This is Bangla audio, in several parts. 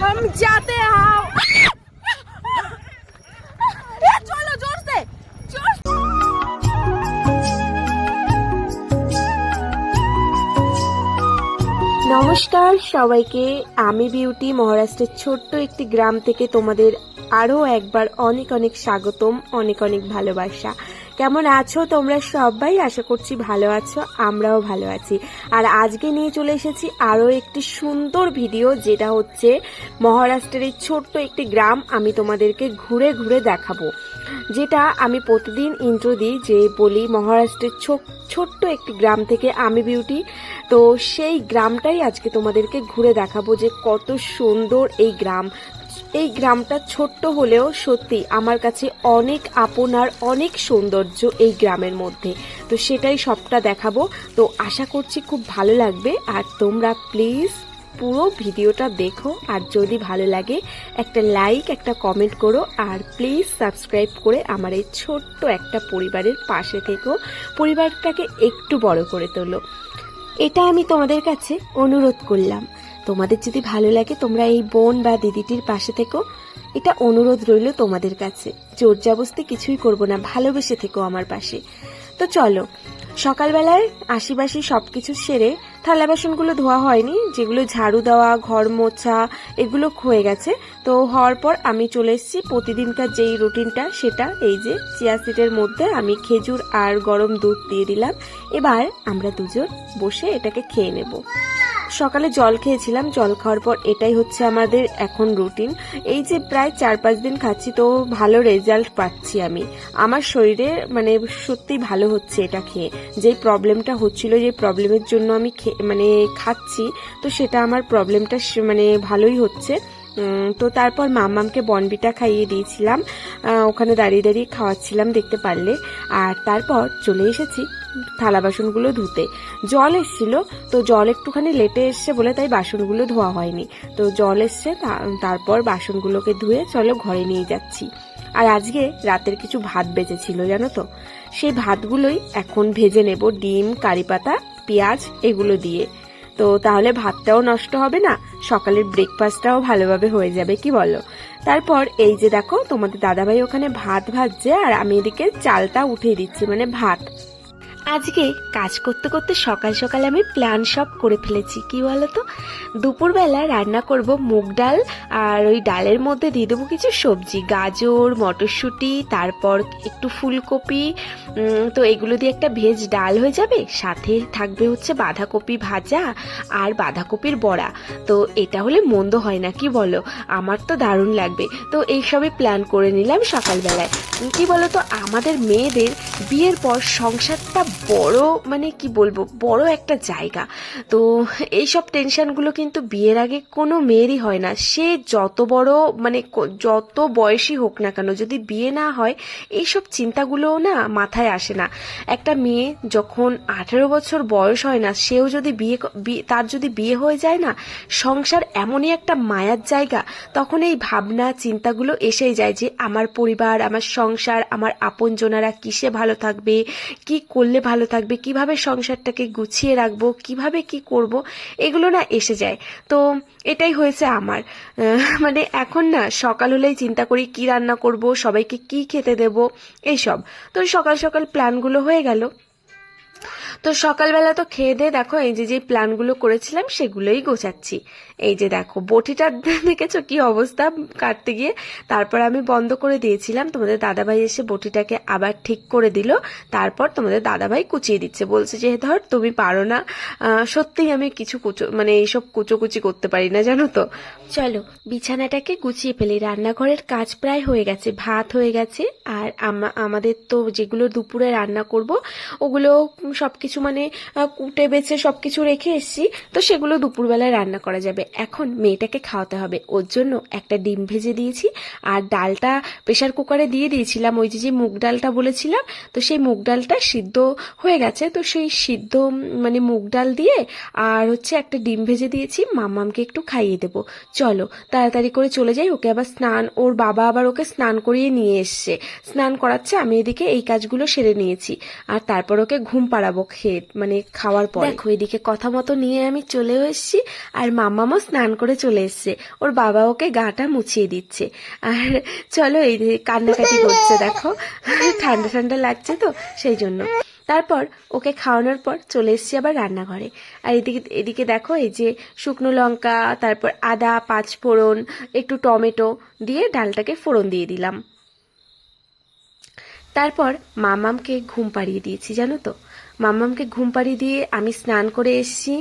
हम जाते हैं। चलो जोर से जोर से। নমস্কার সবাইকে, আমি বিউটি মহারাষ্ট্রের ছোট্ট একটি গ্রাম থেকে তোমাদের আরও একবার অনেক অনেক স্বাগতম, অনেক অনেক ভালোবাসা। কেমন আছো তোমরা সবাই? আশা করছি ভালো আছো, আমরাও ভালো আছি। আর আজকে নিয়ে চলে এসেছি আরও একটি সুন্দর ভিডিও, যেটা হচ্ছে মহারাষ্ট্রের এই ছোট্ট একটি গ্রাম আমি তোমাদেরকে ঘুরে ঘুরে দেখাবো। যেটা আমি প্রতিদিন ইন্ট্রো দিই, যে বলি মহারাষ্ট্রের ছোট্ট একটি গ্রাম থেকে আমি বিউটি। তো সেই গ্রামটাই আজকে তোমাদেরকে ঘুরে দেখাবো, যে কত সুন্দর এই গ্রাম। এই গ্রামটা ছোট্ট হলেও সত্যি আমার কাছে অনেক আপন আর অনেক সৌন্দর্য এই গ্রামের মধ্যে। তো সেটাই সবটা দেখাবো। তো আশা করছি খুব ভালো লাগবে। আর তোমরা প্লিজ পুরো ভিডিওটা দেখো, আর যদি ভালো লাগে একটা লাইক, একটা কমেন্ট করো, আর প্লিজ সাবস্ক্রাইব করে আমার এই ছোট্ট একটা পরিবারের পাশে থেকো, পরিবারটাকে একটু বড় করে তোলো। এটা আমি তোমাদের কাছে অনুরোধ করলাম। তোমাদের যদি ভালো লাগে তোমরা এই বোন বা দিদিটির পাশে থেকো, এটা অনুরোধ রইল তোমাদের কাছে। জোর জবরদস্তি কিছুই করব না, ভালোবেসে থেকো আমার পাশে। তো চলো, সকালবেলায় আশিবাসি সবকিছু সেরে থালা বাসনগুলো ধোয়া হয়নি, যেগুলো ঝাড়ু দেওয়া, ঘর মোছা এগুলো হয়ে গেছে। তো হওয়ার পর আমি চলে এসেছি প্রতিদিনকার যেই রুটিনটা, সেটা এই যে চিয়া সিডের মধ্যে আমি খেজুর আর গরম দুধ দিয়ে দিলাম। এবার আমরা দুজন বসে এটাকে খেয়ে নেব। সকালে জল খেয়েছিলাম, জল খাওয়ার পর এটাই হচ্ছে আমাদের এখন রুটিন। এই যে প্রায় 4-5 দিন খাচ্ছি, তো ভালো রেজাল্ট পাচ্ছি আমি। আমার শরীরে মানে সত্যি ভালো হচ্ছে এটা খেয়ে। যেই প্রবলেমটা হচ্ছিল, যে প্রবলেমের জন্য আমি খাচ্ছি, তো সেটা আমার প্রবলেমটা মানে ভালোই হচ্ছে। তো তারপর মাম্মামকে বনবিটা খাইয়ে দিয়েছিলাম, ওখানে দাঁড়িয়ে দাঁড়িয়ে খাওয়াচ্ছিলাম, দেখতে পারলে। আর তারপর চলে এসেছি থালা বাসনগুলো ধুতে। জল এসছিল, তো জল একটুখানি লেটে এসছে বলে তাই বাসনগুলো ধোয়া হয়নি। তো জল এসছে, তারপর বাসনগুলোকে ধুয়ে চলো ঘরে নিয়ে যাচ্ছি। আর আজকে রাতের কিছু ভাত বেঁচেছিল জানো তো, সেই ভাতগুলোই এখন ভেজে নেব, ডিম, কারি পাতা, পেঁয়াজ এগুলো দিয়ে। তো তাহলে ভাতটাও নষ্ট হবে না, সকালের ব্রেকফাস্টটাও ভালোভাবে হয়ে যাবে, কি বলো? তারপর এই যে দেখো তোমাদের দাদাভাই ওখানে ভাত ভাজছে, আর আমি এদিকে চালটা উঠিয়ে দিচ্ছি, মানে ভাত। আজকে কাজ করতে করতে সকাল সকাল আমি প্ল্যান সব করে ফেলেছি। কি বলতো, দুপুরবেলা রান্না করব মুগ ডাল, আর ওই ডালের মধ্যে দিয়ে দেবো কিছু সবজি, গাজর, মটরশুঁটি, তারপর একটু ফুলকপি। তো এগুলো দিয়ে একটা ভেজ ডাল হয়ে যাবে। সাথে থাকবে হচ্ছে বাঁধাকপি ভাজা আর বাঁধাকপির বড়া। তো এটা হলে মন্দ হয় না, কি বলো? আমার তো দারুণ লাগবে। তো এইসবই প্ল্যান করে নিলাম সকালবেলায়। কি বলতো, আমাদের মেয়েদের বিয়ের পর সংসারটা বড়, মানে কি বলবো, বড় একটা জায়গা। তো এইসব টেনশনগুলো কিন্তু বিয়ের আগে কোনো মেয়েরই হয় না। সে যত বড় মানে যত বয়সী হোক না কেন, যদি বিয়ে না হয় এইসব চিন্তাগুলো না মাথায় আসে না। একটা মেয়ে যখন 18 বছর বয়স হয় না, সেও যদি তার যদি বিয়ে হয়ে যায় না, সংসার এমনই একটা মায়ার জায়গা, তখন এই ভাবনা চিন্তাগুলো এসেই যায়, যে আমার পরিবার, আমার সংসার, আমার আপনজনেরা কিসে ভালো থাকবে, কি করলে ভালো থাকবে, কিভাবে সংসারটাকে গুছিয়ে রাখবো, কিভাবে কি করব, এগুলো না এসে যায়। তো এটাই হয়েছে আমার। মানে এখন না সকাল হলেই চিন্তা করি কি রান্না করব, সবাইকে কি খেতে দেব, এইসব। তো সকাল সকাল প্ল্যানগুলো হয়ে গেল। তো সকালবেলা তো খেয়ে দিয়ে দেখো এই যে প্ল্যানগুলো করেছিলাম সেগুলোই গোছাচ্ছি। এই যে দেখো বটিটা দেখেছো কি অবস্থা কাটতে গিয়ে। তারপর আমি বন্ধ করে দিয়েছিলাম, তোমাদের দাদাভাই এসে বটিটাকে আবার ঠিক করে দিল। তারপর তোমাদের দাদাভাই কুচিয়ে দিচ্ছে, বলছে যে ধর তুমি পারো না। সত্যিই আমি কিছু মানে এইসব কুচোকুচি করতে পারি না জানো তো। চলো বিছানাটাকে গুছিয়ে ফেলি। রান্নাঘরের কাজ প্রায় হয়ে গেছে, ভাত হয়ে গেছে। আর আমাদের তো যেগুলো দুপুরে রান্না করব ওগুলো সবকিছু মানে কুটে বেছে সবকিছু রেখে এসেছি। তো সেগুলো দুপুরবেলায় রান্না করা যাবে। এখন মেয়েটাকে খাওয়াতে হবে, ওর জন্য একটা ডিম ভেজে দিয়েছি। আর ডালটা প্রেসার কুকারে দিয়ে দিয়েছিলাম, ওই যে মুগ ডালটা বলেছিলাম। তো সেই মুগ ডালটা সিদ্ধ হয়ে গেছে। তো সেই সিদ্ধ মানে মুগ ডাল দিয়ে আর হচ্ছে একটা ডিম ভেজে দিয়েছি, মাম্মামকে একটু খাইয়ে দেবো। চলো তাড়াতাড়ি করে চলে যাই। ওকে আবার ওর বাবা আবার ওকে স্নান করিয়ে নিয়ে এসছে, স্নান করাচ্ছে। আমি এদিকে এই কাজগুলো সেরে নিয়েছি। আর তারপর ওকে ঘুম পাড়াবো খেয়ে মানে খাওয়ার পর। দেখো এদিকে কথা মতো নিয়ে আমি চলেও এসেছি, আর মাম্মামও মাম্মামও স্নান করে চলে এসছে, ওর বাবা ওকে গাটা মুছিয়ে দিচ্ছে। আর চলো, এই যে কান্নাকাটি করছে দেখো, ঠান্ডা ঠান্ডা লাগছে তো সেই জন্য। তারপর ওকে খাওয়ানোর পর চলে এসেছি আবার রান্নাঘরে। আর এদিকে এদিকে দেখো, এই যে শুকনো লঙ্কা, তারপর আদা, পাঁচফোড়ন, একটু টমেটো দিয়ে ডালটাকে ফোড়ন দিয়ে দিলাম। তারপর মামামকে ঘুম পাড়িয়ে দিয়েছি, জানো তো। মামামকে ঘুম পাড়িয়ে দিয়ে আমি স্নান করে এসেছি।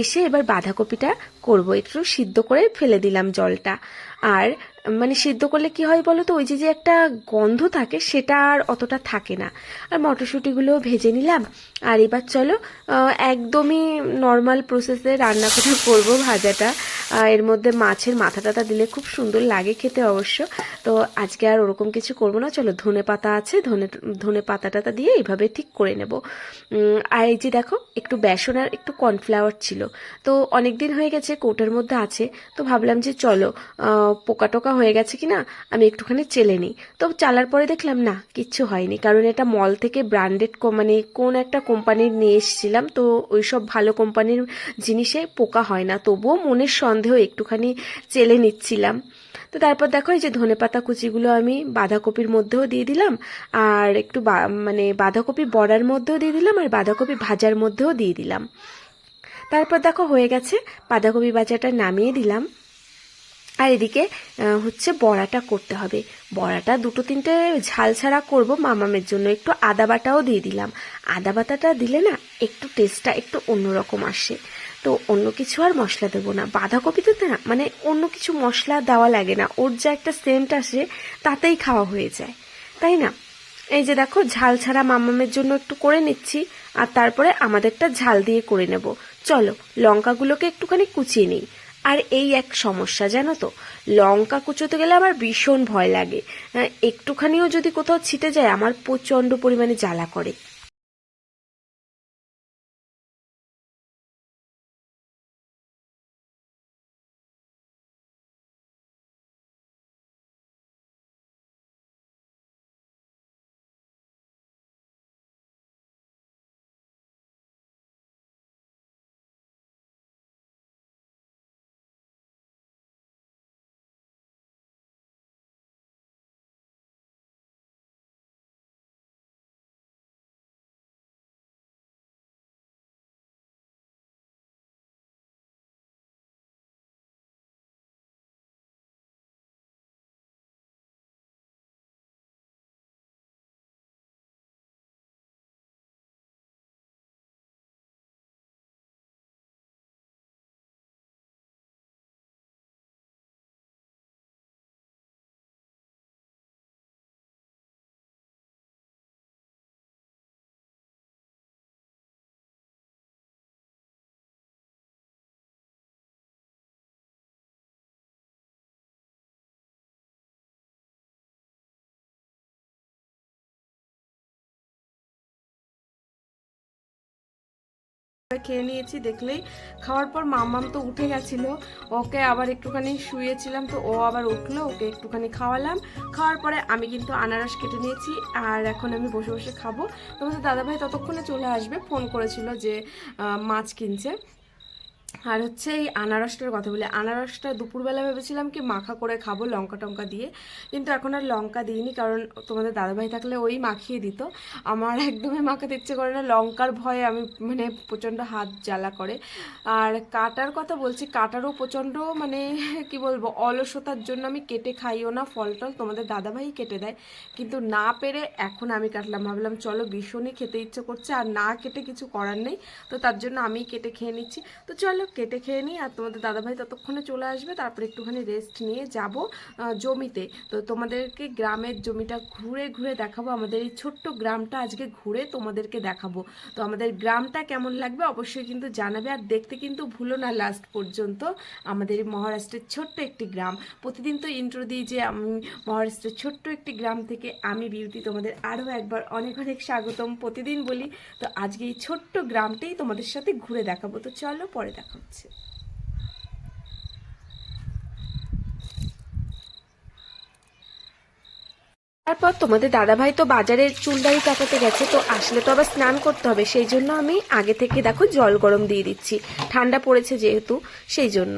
এসে এবার বাঁধাকপিটা করব, একটু সিদ্ধ করে ফেলে দিলাম জলটা। আর মানে সিদ্ধ করলে কি হয় বলো তো, ওই যে যে একটা গন্ধ থাকে সেটা আর অতটা থাকে না। আর মটরশুঁটিগুলো ভেজে নিলাম। আর এবার চলো একদমই নর্মাল প্রসেসে রান্না করে করবো ভাজাটা। এর মধ্যে মাছের মাথা টাথা দিলে খুব সুন্দর লাগে খেতে অবশ্য। তো আজকে আর ওরকম কিছু করবো না, চলো ধনে পাতা আছে, ধনে পাতা টাতা দিয়ে এইভাবে ঠিক করে নেব। আর এই যে দেখো, একটু বেসন আর একটু কর্নফ্লাওয়ার ছিল, তো অনেক দিন হয়ে গেছে কৌটার মধ্যে আছে, তো ভাবলাম যে চলো পোকা টোকা হয়ে গেছে কিনা আমি একটুখানি চেলে নিই। তো চালার পরে দেখলাম না, কিচ্ছু হয়নি, কারণ এটা মল থেকে ব্র্যান্ডেড মানে কোন একটা কোম্পানির নিয়ে এসেছিলাম, তো ওইসব ভালো কোম্পানির জিনিসে পোকা হয় না, তবুও মনের সন্দেহ একটুখানি চেলে নিচ্ছিলাম। তো তারপর দেখো, এই যে ধনেপাতা কুচিগুলো আমি বাঁধাকপির মধ্যেও দিয়ে দিলাম, আর একটু মানে বাঁধাকপি বড়ার মধ্যেও দিয়ে দিলাম, আর বাঁধাকপি ভাজার মধ্যেও দিয়ে দিলাম। তারপর দেখো হয়ে গেছে, বাঁধাকপি ভাজাটা নামিয়ে দিলাম। আর এদিকে হচ্ছে বড়াটা করতে হবে। বড়াটা দুটো তিনটে ঝাল ছাড়া করবো মামামের জন্য, একটু আদা বাটাও দিয়ে দিলাম। আদা বাটাটা দিলে না একটু টেস্টটা একটু অন্যরকম আসে। তো অন্য কিছু আর মশলা দেবো না, বাঁধাকপিতে না মানে অন্য কিছু মশলা দেওয়া লাগে না, ওর যা একটা সেন্ট আসে তাতেই খাওয়া হয়ে যায়, তাই না। এই যে দেখো, ঝাল ছাড়া মামামের জন্য একটু করে নিচ্ছি, আর তারপরে আমাদেরটা ঝাল দিয়ে করে নেব। চলো লঙ্কাগুলোকে একটুখানি কুচিয়ে নিই। আর এই এক সমস্যা জানো তো, লঙ্কা কুচোতে গেলে আমার ভীষণ ভয় লাগে, একটুখানিও যদি কোথাও ছিটে যায় আমার প্রচণ্ড পরিমাণে জ্বালা করে। খেয়ে নিয়েছি দেখলেই। খাওয়ার পর মাম্মাম তো উঠে গেছিল, ওকে আবার একটুখানি শুয়েছিলাম, তো ও আবার উঠলো, ওকে একটুখানি খাওয়ালাম। খাওয়ার পরে আমি কিন্তু আনারস কেটে নিয়েছি, আর এখন আমি বসে বসে খাবো। তোমাদের দাদাভাই ততক্ষণে চলে আসবে, ফোন করেছিল যে মাছ কিনছে। আর হচ্ছে এই আনারসটার কথা বলি, আনারসটা দুপুরবেলা ভেবেছিলাম কি মাখা করে খাবো লঙ্কা টঙ্কা দিয়ে, কিন্তু এখন আর লঙ্কা দিইনি, কারণ তোমাদের দাদাভাই থাকলে ওই মাখিয়ে দিত। আমার একদমই মাখাতে ইচ্ছে করে না, লঙ্কার ভয়ে আমি মানে প্রচণ্ড হাত জ্বালা করে। আর কাটার কথা বলছি, কাটারও প্রচণ্ড মানে কি বলবো, অলসতার জন্য আমি কেটে খাইও না ফল টল, তোমাদের দাদাভাই কেটে দেয়, কিন্তু না পেরে এখন আমি কাটলাম। ভাবলাম চলো ভীষণই খেতে ইচ্ছে করছে, আর না কেটে কিছু করার নেই, তো তার জন্য আমি কেটে খেয়ে নিচ্ছি। তো চলো কেটে খেয়ে নিই, আর তোমাদের দাদাভাই ততক্ষণে চলে আসবে, তারপরে একটুখানি রেস্ট নিয়ে যাব জমিতে। তো তোমাদেরকে গ্রামের জমিটা ঘুরে ঘুরে দেখাবো, আমাদের এই ছোট্ট গ্রামটা আজকে ঘুরে তোমাদেরকে দেখাবো। তো আমাদের গ্রামটা কেমন লাগবে অবশ্যই কিন্তু জানাবে, আর দেখতে কিন্তু ভুলো না লাস্ট পর্যন্ত। আমাদের মহারাষ্ট্রের ছোট্ট একটি গ্রাম, প্রতিদিন তো ইন্ট্রো দিই যে আমি মহারাষ্ট্রের ছোট্ট একটি গ্রাম থেকে আমি বিউটি তোমাদের আরও একবার অনেক অনেক স্বাগতম প্রতিদিন বলি। তো আজকে এই ছোট্ট গ্রামটাই তোমাদের সাথে ঘুরে দেখাবো, তো চলো পরে দেখা হচ্ছে। তারপর তোমাদের দাদাভাই তো বাজারে চুলদাড়ি কাটাতে গেছে, তো আসলে তো আবার স্নান করতে হবে, সেই জন্য আমি আগে থেকে দেখো জল গরম দিয়ে দিচ্ছি, ঠান্ডা পড়েছে যেহেতু সেই জন্য।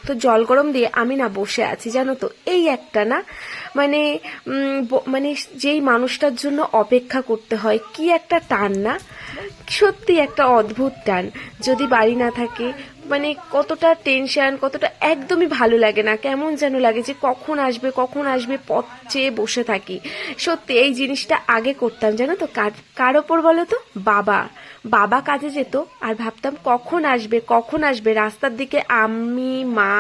তো জল গরম দিয়ে আমি না বসে আছি জানো তো, এই একটা না মানে মানে যেই মানুষটার জন্য অপেক্ষা করতে হয়, কি একটা টান না, সত্যি একটা অদ্ভুত টান। যদি বাড়ি না থাকে মানে কতটা টেনশন, কতটা একদমই ভালো লাগে না, কেমন যেন লাগে যে কখন আসবে কখন আসবে, পথ চেয়ে বসে থাকি। সত্যি এই জিনিসটা আগে করতাম জানো তো, কার ওপর বলো তো, বাবা কাজে যেত আর ভাবতাম কখন আসবে কখন আসবে, রাস্তার দিকে আমি মা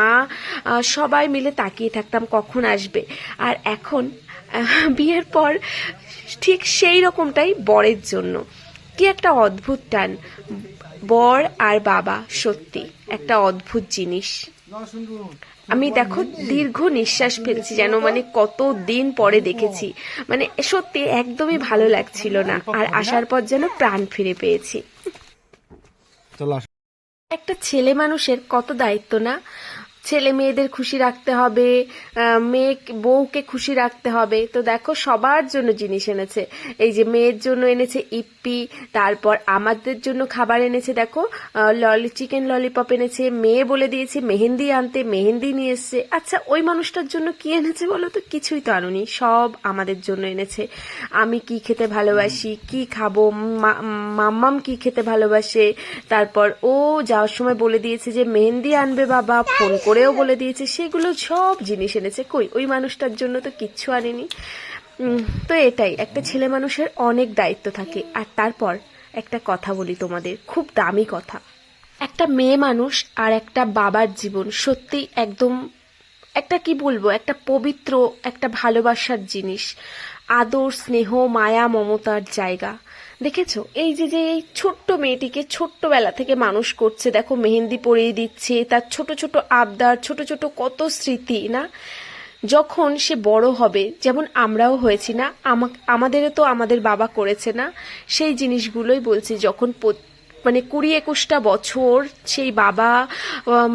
সবাই মিলে তাকিয়ে থাকতাম কখন আসবে। আর এখন বিয়ের পর ঠিক সেই রকমটাই বরের জন্য, কি একটা অদ্ভুত টান, বর আর বাবা সত্যি একটা অদ্ভুত জিনিস। আমি দেখো দীর্ঘ নিঃশ্বাস ফেলছি যেন, মানে কত দিন পরে দেখেছি, মানে সত্যি একদমই ভালো লাগছিল না, আর আসার পর যেন প্রাণ ফিরে পেয়েছি। একটা ছেলে মানুষের কত দায়িত্ব না, ছেলে মেয়েদের খুশি রাখতে হবে, মেয়ে বউকে খুশি রাখতে হবে। তো দেখো সবার জন্য জিনিস এনেছে, এই যে মেয়ের জন্য এনেছে ইপ্পি, তারপর আমাদের জন্য খাবার এনেছে দেখো, চিকেন ললিপপ এনেছে, মেয়ে বলে দিয়েছে মেহেন্দি আনতে, মেহেন্দি নিয়ে এসছে। আচ্ছা ওই মানুষটার জন্য কি এনেছে বলো তো, কিছুই তো আনুনি, সব আমাদের জন্য এনেছে। আমি কি খেতে ভালোবাসি, কি খাবো, মাম্মাম কি খেতে ভালোবাসে, তারপর ও যাওয়ার সময় বলে দিয়েছে যে মেহেন্দি আনবে বাবা, ফোন করেও বলে দিয়েছে, সেগুলো সব জিনিস এনেছে। কই ওই মানুষটার জন্য তো কিচ্ছু আনেনি। তো এটাই, একটা ছেলে মানুষের অনেক দায়িত্ব থাকে। আর তারপর একটা কথা বলি তোমাদের, খুব দামি কথা, একটা মেয়ে মানুষ আর একটা বাবার জীবন সত্যি একদম একটা কি বলবো, একটা পবিত্র, একটা ভালোবাসার জিনিস, আদর স্নেহ মায়া মমতার জায়গা। দেখেছো এই যে যে এই ছোট্ট মেয়েটিকে ছোট্টবেলা থেকে মানুষ করছে, দেখো মেহেন্দি পরিয়ে দিচ্ছে, তার ছোট ছোট আবদার, ছোট ছোট কত স্মৃতি না, যখন সে বড় হবে, যেমন আমরাও হয়েছি না, আমাদেরও তো আমাদের বাবা করেছে না, সেই জিনিসগুলোই বলছি, যখন মানে 20-21টা বছর সেই বাবা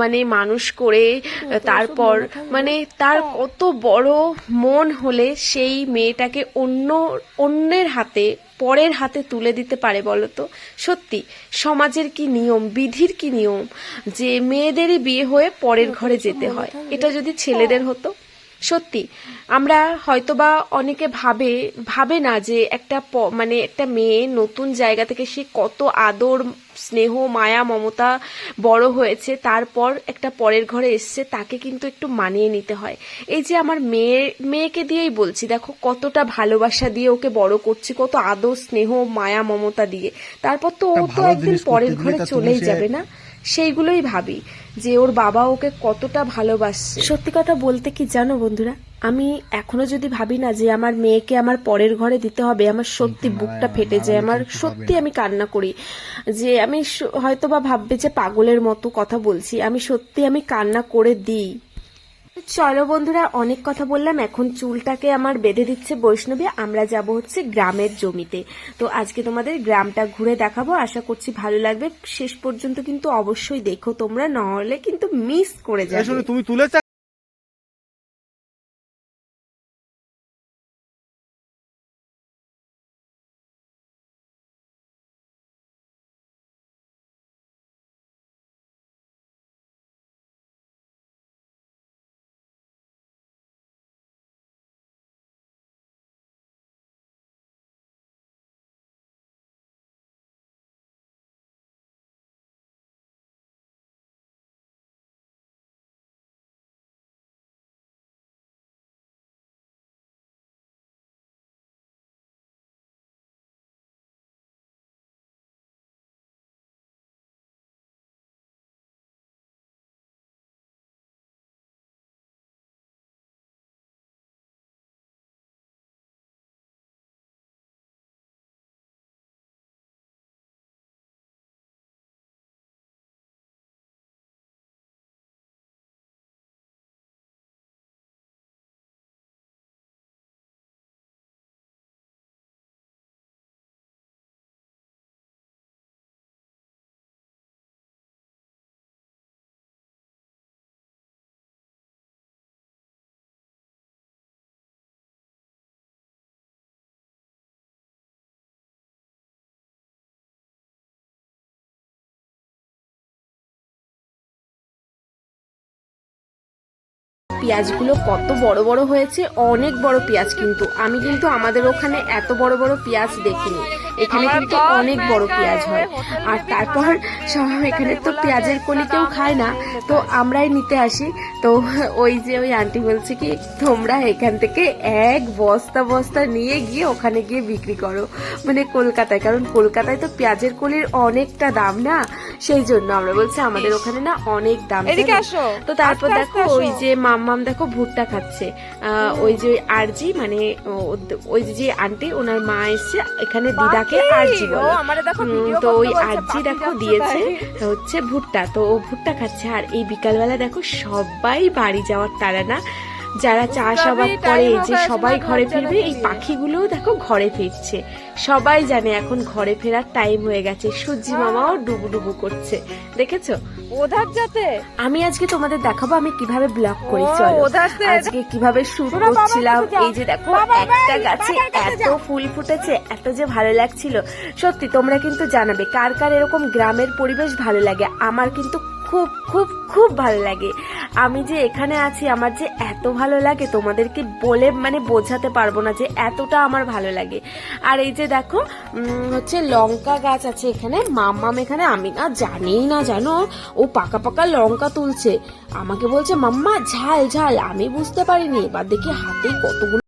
মানে মানুষ করে, তারপর মানে তার কত বড় মন হলে সেই মেয়েটাকে অন্যের হাতে, পরের হাতে তুলে দিতে পারে বলো তো। সত্যি সমাজের কি নিয়ম, বিধির কি নিয়ম, যে মেয়েদেরই বিয়ে হয়ে পরের ঘরে যেতে হয়, এটা যদি ছেলেদের হতো। সত্যি আমরা হয়তোবা অনেকে ভাবে না যে একটা মানে একটা মেয়ে নতুন জায়গা থেকে সে কত আদর স্নেহ মায়া মমতা বড় হয়েছে, তারপর একটা পরের ঘরে এসছে, তাকে কিন্তু একটু মানিয়ে নিতে হয়। এই যে আমার মেয়েকে দিয়েই বলছি, দেখো কতটা ভালোবাসা দিয়ে ওকে বড় করছি, কত আদর স্নেহ মায়া মমতা দিয়ে, তারপর তো ও তো একদিন পরের ঘরে চলেই যাবে না, সেইগুলোই ভাবি যে ওর বাবা ওকে কতটা ভালোবাসছে। সত্যি কথা বলতে কি জানো বন্ধুরা, আমি এখনো যদি ভাবি না যে আমার মেয়েকে আমার পরের ঘরে দিতে হবে, আমার সত্যি বুকটা ফেটে যায়, আমার সত্যি আমি কান্না করি, যে আমি হয়তো বা ভাববে যে পাগলের মতো কথা বলছি, আমি সত্যি আমি কান্না করে দিই। চলো বন্ধুরা অনেক কথা বললাম, এখন চুলটাকে আমার বেঁধে দিচ্ছে বৈষ্ণবী, আমরা যাব হচ্ছে গ্রামের জমিতে। তো আজকে তোমাদের গ্রামটা ঘুরে দেখাবো, আশা করছি ভালো লাগবে, শেষ পর্যন্ত কিন্তু অবশ্যই দেখো তোমরা, নাহলে কিন্তু মিস করে যাবে। তুমি তুলেছ। পেঁয়াজগুলো কত বড় বড় হয়েছে, অনেক বড় পেঁয়াজ। কিন্তু আমি কিন্তু আমাদের ওখানে এত বড় বড় পেঁয়াজ দেখিনি, এখানে কিন্তু অনেক বড় পেঁয়াজ হয়। আর তারপর এখানে তো পেঁয়াজের কলি কেউ খায় না, তো আমরাই নিতে আসি। তো ওই যে ওই আন্টি বলছে কি তোমরা এখান থেকে এক বস্তা বস্তা নিয়ে গিয়ে ওখানে গিয়ে বিক্রি করো, মানে কলকাতায়, কারণ কলকাতায় তো পেঁয়াজের কলির অনেকটা দাম না, সেই জন্য আমরা বলছি আমাদের ওখানে না অনেক দাম। তো তারপর দেখো ওই যে মাম্মাম দেখো ভুট্টা খাচ্ছে, ওই যে আরজি মানে ওই যে আন্টি ওনার মা এসছে এখানে দিদাকে আরজি বলে, তো ওই আরজি দেখো দিয়েছে হচ্ছে ভুট্টা, তো ও ভুট্টা খাচ্ছে। আর এই বিকালবেলা দেখো সবাই বাড়ি যাওয়ার তারা না, যারা চাষাবাদ করে যে সবাই ঘরে ফিরবে, এই পাখিগুলোও দেখো ঘরে ফিরছে, সবাই জানে এখন ঘরে ফেরার টাইম হয়ে গেছে। সূর্যি মামাও ডুবু ডুবু করছে, দেখেছো ওধার যাতে। আমি আজকে তোমাদের দেখাবো আমি কিভাবে ব্লগ করি, চলো আজকে কিভাবে শুট করছিলাম। এই যে দেখো একটা গাছে এত ফুল ফুটেছে, এত যে ভালো লাগছিল সত্যি। তোমরা কিন্তু জানাবে কার কার এরকম গ্রামের পরিবেশ ভালো লাগে। আমার কিন্তু খুব খুব খুব ভালো লাগে। আমি যে এখানে আছি আমার যে এত ভালো লাগে তোমাদেরকে বলে মানে বোঝাতে পারবো না যে এতটা আমার ভালো লাগে। আর এই যে দেখো হচ্ছে লঙ্কা গাছ আছে এখানে, মাম্মাম এখানে, আমি না জানি না জানো, ও পাকা পাকা লঙ্কা তুলছে, আমাকে বলছে মাম্মা ঝাল ঝাল, আমি বুঝতে পারিনি। এবার দেখি হাতে কতগুলো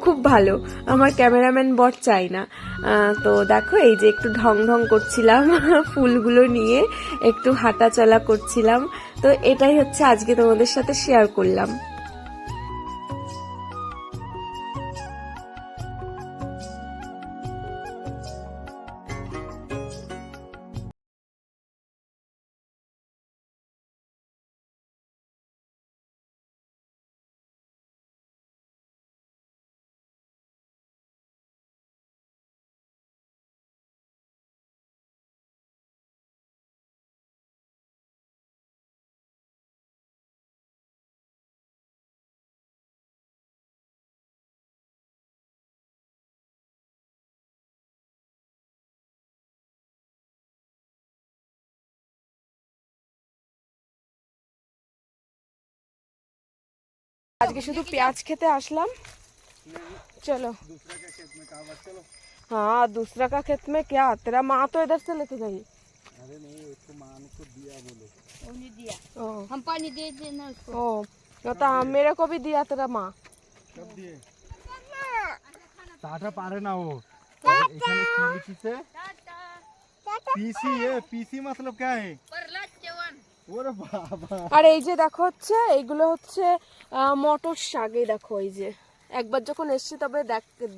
খুব ভালো, আমার ক্যামেরাম্যান বট চাই না। তো দেখো এই যে একটু ঢং ঢং করছিলাম ফুলগুলো নিয়ে, একটু হাঁটা চলা করছিলাম। তো এটাই হচ্ছে আজকে তোমাদের সাথে শেয়ার করলাম। আজকে শুধু পেঁয়াজ খেতে আসলাম, चलो। हाँ दूसरा का खेत में क्या, तेरा माँ तो इधर से लेके गई। अरे नहीं उसको माँ को दिया, बोलो उन्हें दिया, हम पानी दे देना उसको। ओ तो मेरे को भी दिया तेरा माँ। कब दिए? टाटा पारे ना वो এখানে কি লিখিছে পিসি, এ পিসি मतलब क्या है? ওরে বাবা। আর এই যে দেখো হচ্ছে এইগুলো হচ্ছে মটর শাক। এই দেখো এই যে একবার যখন এসছি তবে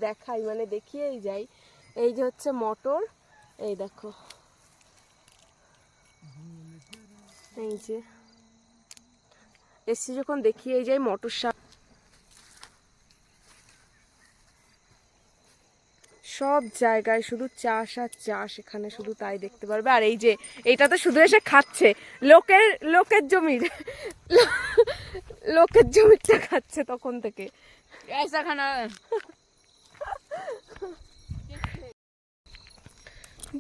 দেখাই মানে দেখিয়েই যাই। এই যে হচ্ছে মটর, এই দেখো এই যে এসছি যখন দেখিয়েই যাই মটর শাক। সব জায়গায় শুধু চাষ আর চাষ, এখানে শুধু তাই দেখতে পারবে। আর এই যে এইটা তো শুধু এসে খাচ্ছে, লোকের জমির লোকের জমিটা খাচ্ছে তখন থেকে।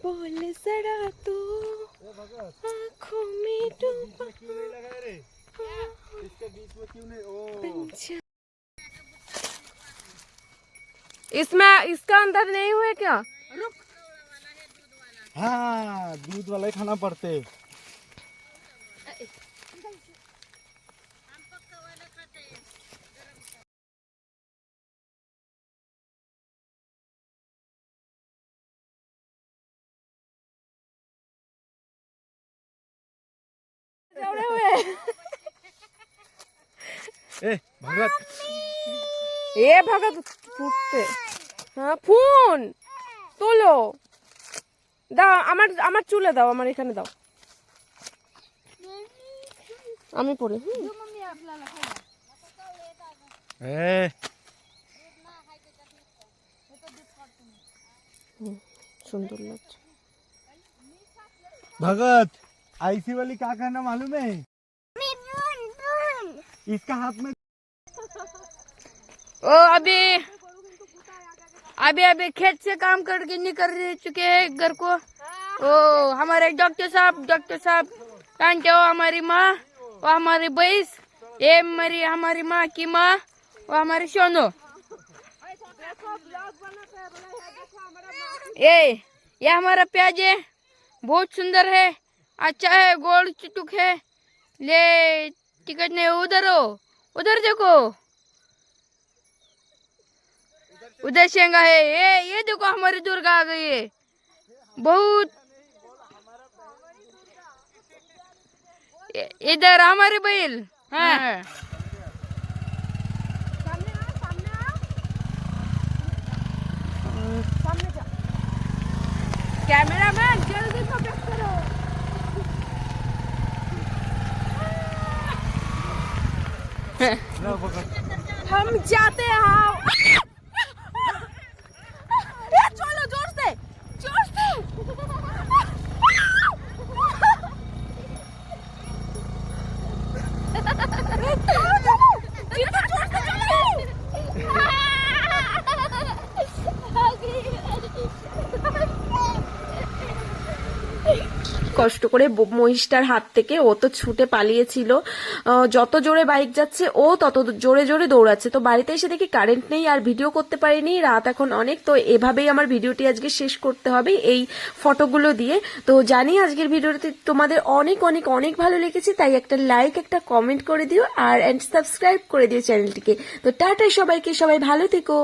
बोले जरा तो आँखों में डूबा, इसके बीच में क्यों नहीं? ओ इसमें इसका अंदर नहीं हुए क्या? हाँ दूध वाला ही खाना पड़ते। এ ভগত ফুটতে, হ্যাঁ ফোন তোলো, দাও আমার আমার চুলে দাও, আমার এখানে দাও, আমি পড়ি। सुंदर लगता भगत आईसी वाली क्या करना मालूम है? इसका हाथ में ओ अभी अभी अभी खेत से काम करके निकल चुके हैं घर को। ओ हमारे डॉक्टर साहब जानते हो, हमारी माँ और हमारी भैंस, ये हमारी माँ की माँ और हमारी सोनो। ये हमारा प्याज है, बहुत सुंदर है, अच्छा है, गोल चुटुक है। ले टिकट नहीं, उधर हो, उधर देखो, उधर शेंगा है। ये देखो हमारी दुर्गा आ गई है, बहुत। इधर हमारी बैल, हाँ। कैमरामैन जल्दी फोकस करो। हम जाते हैं। चलो जोर से, जोर से। কষ্ট করে মহিষটার হাত থেকে ও তো ছুটে পালিয়েছিল, যত জোরে বাইক যাচ্ছে ও তত জোরে জোরে দৌড়াচ্ছে। তো বাড়িতে এসে দেখি কারেন্ট নেই, আর ভিডিও করতে পারিনি, রাত এখন অনেক। তো এভাবেই আমার ভিডিওটি আজকে শেষ করতে হবে এই ফটোগুলো দিয়ে। তো জানি আজকের ভিডিওটি তোমাদের অনেক অনেক অনেক ভালো লেগেছে, তাই একটা লাইক একটা কমেন্ট করে দিও আর সাবস্ক্রাইব করে দিও চ্যানেলটিকে। তো টাটা সবাইকে, সবাই ভালো থেকো।